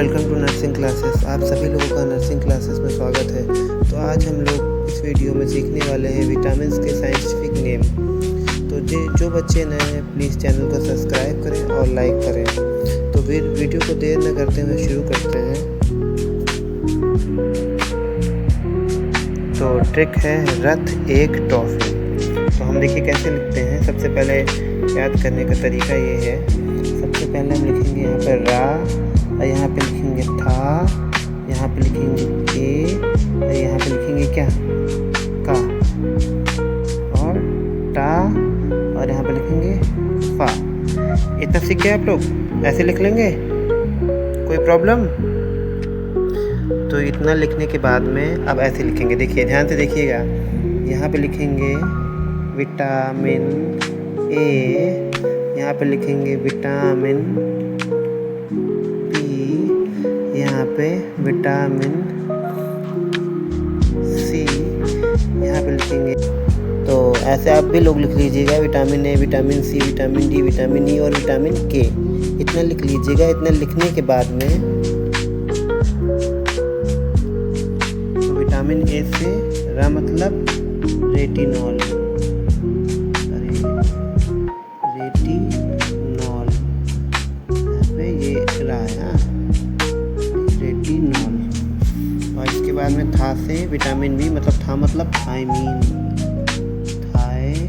Welcome to nursing classes. आप सभी लोगों का नर्सिंग क्लासेस में स्वागत है। तो आज हम लोग इस वीडियो में सीखने वाले हैं विटामिन्स के साइंटिफिक नेम। तो जो बच्चे नए हैं प्लीज़ चैनल को सब्सक्राइब करें और लाइक करें। तो फिर वीडियो को देर न करते हुए शुरू करते हैं। तो ट्रिक है रथ एक टॉफ़ी। तो हम देखिए कैसे लिखते हैं। सबसे पहले याद करने का तरीका ये है, सबसे पहले हम लिखेंगे यहाँ पर रा, और यहाँ पे लिखेंगे था, यहाँ पे लिखेंगे के, और यहाँ पे लिखेंगे क्या का, और टा, और यहाँ पे लिखेंगे फा। इतना सीख गए आप लोग? ऐसे लिख लेंगे, कोई प्रॉब्लम? तो इतना लिखने के बाद में अब ऐसे लिखेंगे। देखिए ध्यान से देखिएगा, यहाँ पे लिखेंगे विटामिन ए, यहाँ पे लिखेंगे विटामिन बी, यहाँ पे विटामिन सी, यहाँ पे लिखेंगे। तो ऐसे आप भी लोग लिख लीजिएगा, vitamin A, vitamin C, vitamin D, vitamin E और विटामिन के। इतना लिख लीजिएगा। इतना लिखने के बाद में तो विटामिन ए से रा मतलब रेटिनॉल, रेटिनॉल, यहाँ पे ये रहा रेटिनॉल। और इसके बाद में था से विटामिन बी मतलब था मतलब थायमीन, थायमीन।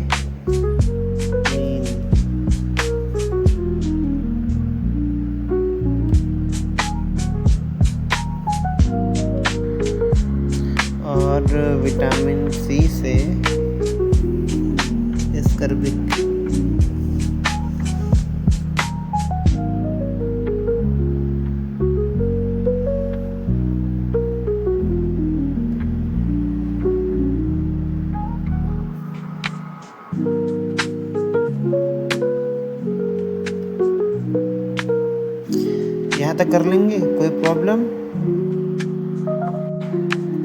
और विटामिन सी से स्कर्बिक। यहाँ तक कर लेंगे, कोई प्रॉब्लम?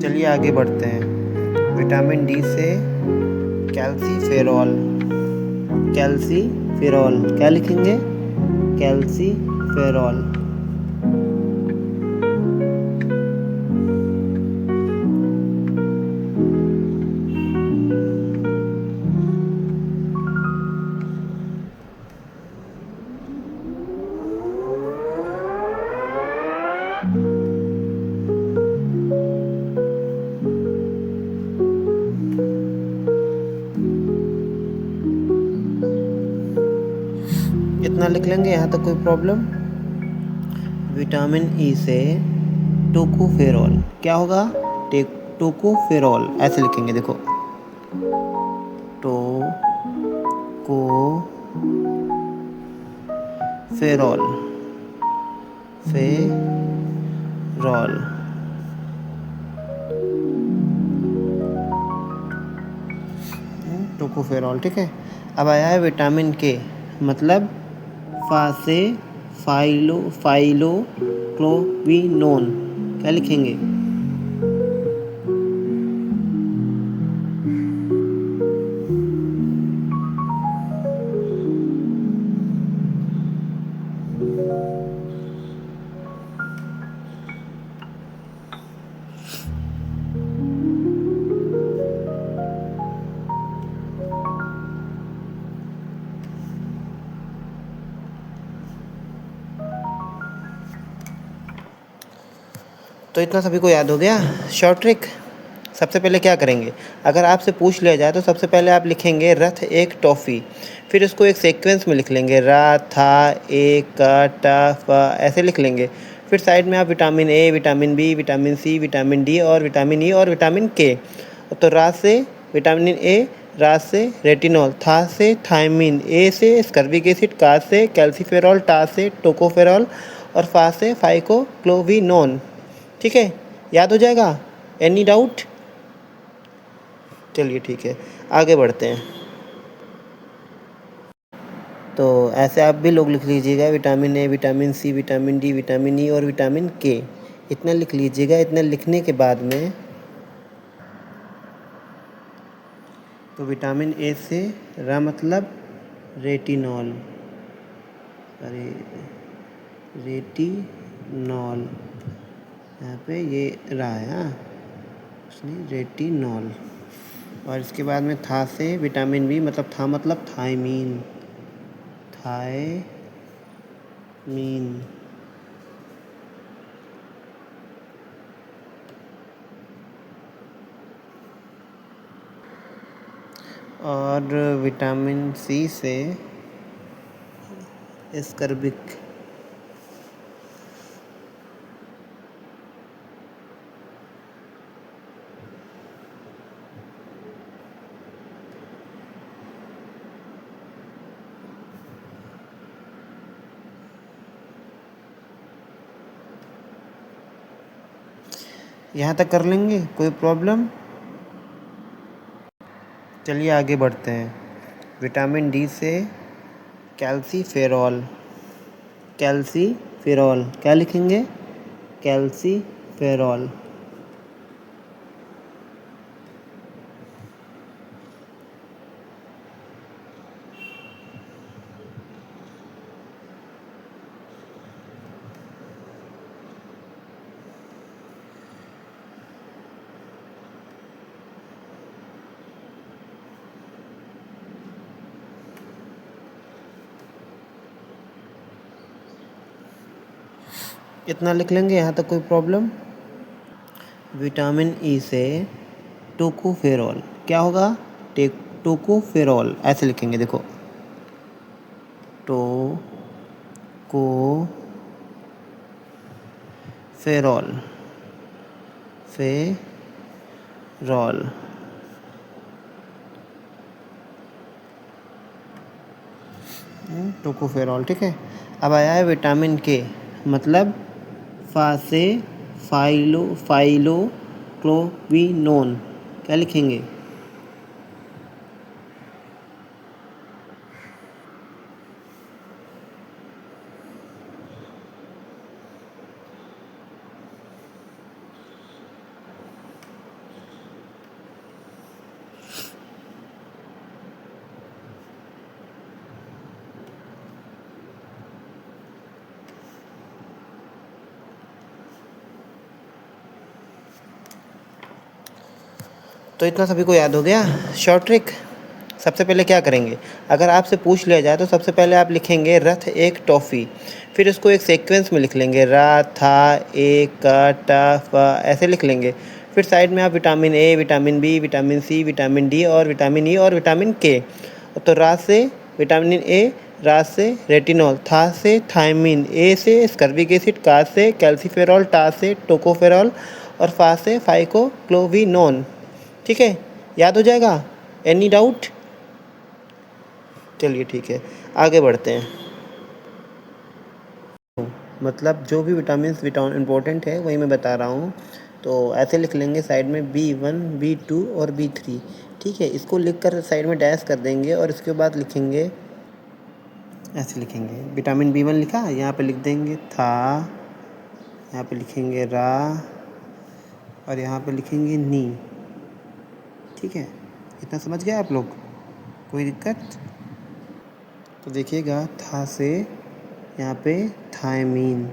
चलिए आगे बढ़ते हैं। विटामिन डी से कैल्सीफेरॉल, कैल्सीफेरॉल क्या लिखेंगे? कैल्सीफेरॉल। इतना लिख लेंगे, यहाँ तक कोई प्रॉब्लम? विटामिन ई से टोकोफेरॉल क्या होगा? टोकोफेरॉल ऐसे लिखेंगे, देखो टोकोफेरॉल, फेरॉल। टोकोफेरॉल, ठीक है। अब आया है विटामिन के, मतलब फा से फाइलोक्लोविनोन क्या लिखेंगे? तो इतना सभी को याद हो गया शॉर्ट ट्रिक। सबसे पहले क्या करेंगे, अगर आपसे पूछ लिया जाए तो सबसे पहले आप लिखेंगे रथ एक टॉफ़ी, फिर उसको एक सीक्वेंस में लिख लेंगे, रा, था, ए, का, टा, फा, ऐसे लिख लेंगे। फिर साइड में आप vitamin A, vitamin B, vitamin C, vitamin D और विटामिन ई और विटामिन के। तो रा से विटामिन ए, रा से रेटिनॉल, था से थायमीन, ए से स्कर्बिक एसिड, का से कैल्सीफेरॉल, टा से टोकोफेरॉल और फा से फाइकोक्लोविनोन। ठीक है, याद हो जाएगा? Any doubt? चलिए ठीक है, आगे बढ़ते हैं। तो ऐसे आप भी लोग लिख लीजिएगा, vitamin A, vitamin C, vitamin D, vitamin E और विटामिन के। इतना लिख लीजिएगा। इतना लिखने के बाद में तो विटामिन ए से रा मतलब रेटिनॉल, अरे रेटिनॉल, रेटिनॉल, यहाँ पे ये रहा है, हाँ उसने रेटिनॉल। और इसके बाद में था से विटामिन बी, मतलब था मतलब थायमीन, थायमीन। और विटामिन सी से एस्कर्बिक। यहाँ तक कर लेंगे, कोई प्रॉब्लम? चलिए आगे बढ़ते हैं। विटामिन डी से कैल्सीफेरॉल, कैल्सीफेरॉल क्या लिखेंगे? कैल्सीफेरॉल। इतना लिख लेंगे, यहाँ तक कोई प्रॉब्लम? विटामिन ई से टोकोफेरॉल क्या होगा? टोकोफेरॉल ऐसे लिखेंगे, देखो टोकोफेरॉल, फेरॉल। टोकोफेरॉल, ठीक है। अब आया है विटामिन के, मतलब फा से फाइलोक्लोविनोन क्या लिखेंगे? तो इतना सभी को याद हो गया शॉर्ट ट्रिक। सबसे पहले क्या करेंगे, अगर आपसे पूछ लिया जाए तो सबसे पहले आप लिखेंगे रथ एक टॉफ़ी, फिर उसको एक सीक्वेंस में लिख लेंगे, रा था ए का टा फा, ऐसे लिख लेंगे। फिर साइड में आप vitamin A, vitamin B, vitamin C, vitamin D और विटामिन ई और विटामिन के। तो रा से विटामिन ए, रा से रेटिनॉल, था से थायमीन, ए से स्कर्बिक एसिड, का से कैल्सीफेरॉल, टा से टोकोफेरॉल और फा से फाइकोक्लोविनोन। ठीक है, याद हो जाएगा? Any doubt? चलिए ठीक है, आगे बढ़ते हैं। मतलब जो भी विटामिन इम्पोर्टेंट है वही मैं बता रहा हूँ। तो ऐसे लिख लेंगे साइड में B1, B2 और B3, ठीक है। इसको लिख कर साइड में डैश कर देंगे और इसके बाद लिखेंगे, ऐसे लिखेंगे विटामिन B1 लिखा, यहाँ पे लिख देंगे था, यहाँ पे लिखेंगे रा और यहाँ पे लिखेंगे नी, ठीक है। इतना समझ गए आप लोग? कोई दिक्कत? तो देखिएगा, था से यहाँ पे थायमीन,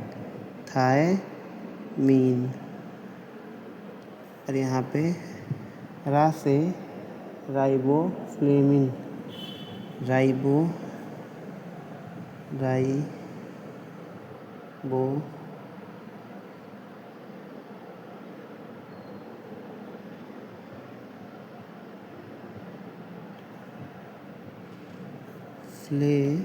थायमीन, और यहाँ पे रा से राइबोफ्लेविन, राइबो फ्लेविन।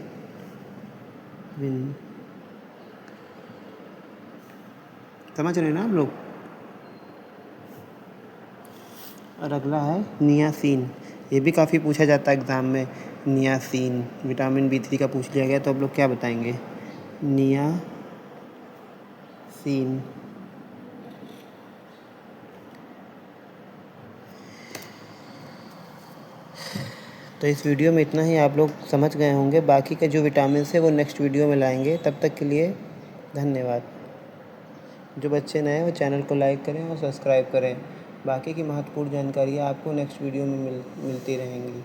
समझ रहे हैं ना आप लोग? और अगला है नियासिन, ये भी काफ़ी पूछा जाता है एग्ज़ाम में। नियासिन विटामिन B3 का पूछ लिया गया, तो आप लोग क्या बताएंगे? नियासिन। तो इस वीडियो में इतना ही, आप लोग समझ गए होंगे। बाकी के जो विटामिन है वो नेक्स्ट वीडियो में लाएंगे। तब तक के लिए धन्यवाद। जो बच्चे नए हैं वो चैनल को लाइक करें और सब्सक्राइब करें। बाकी की महत्वपूर्ण जानकारियाँ आपको नेक्स्ट वीडियो में मिलती रहेंगी।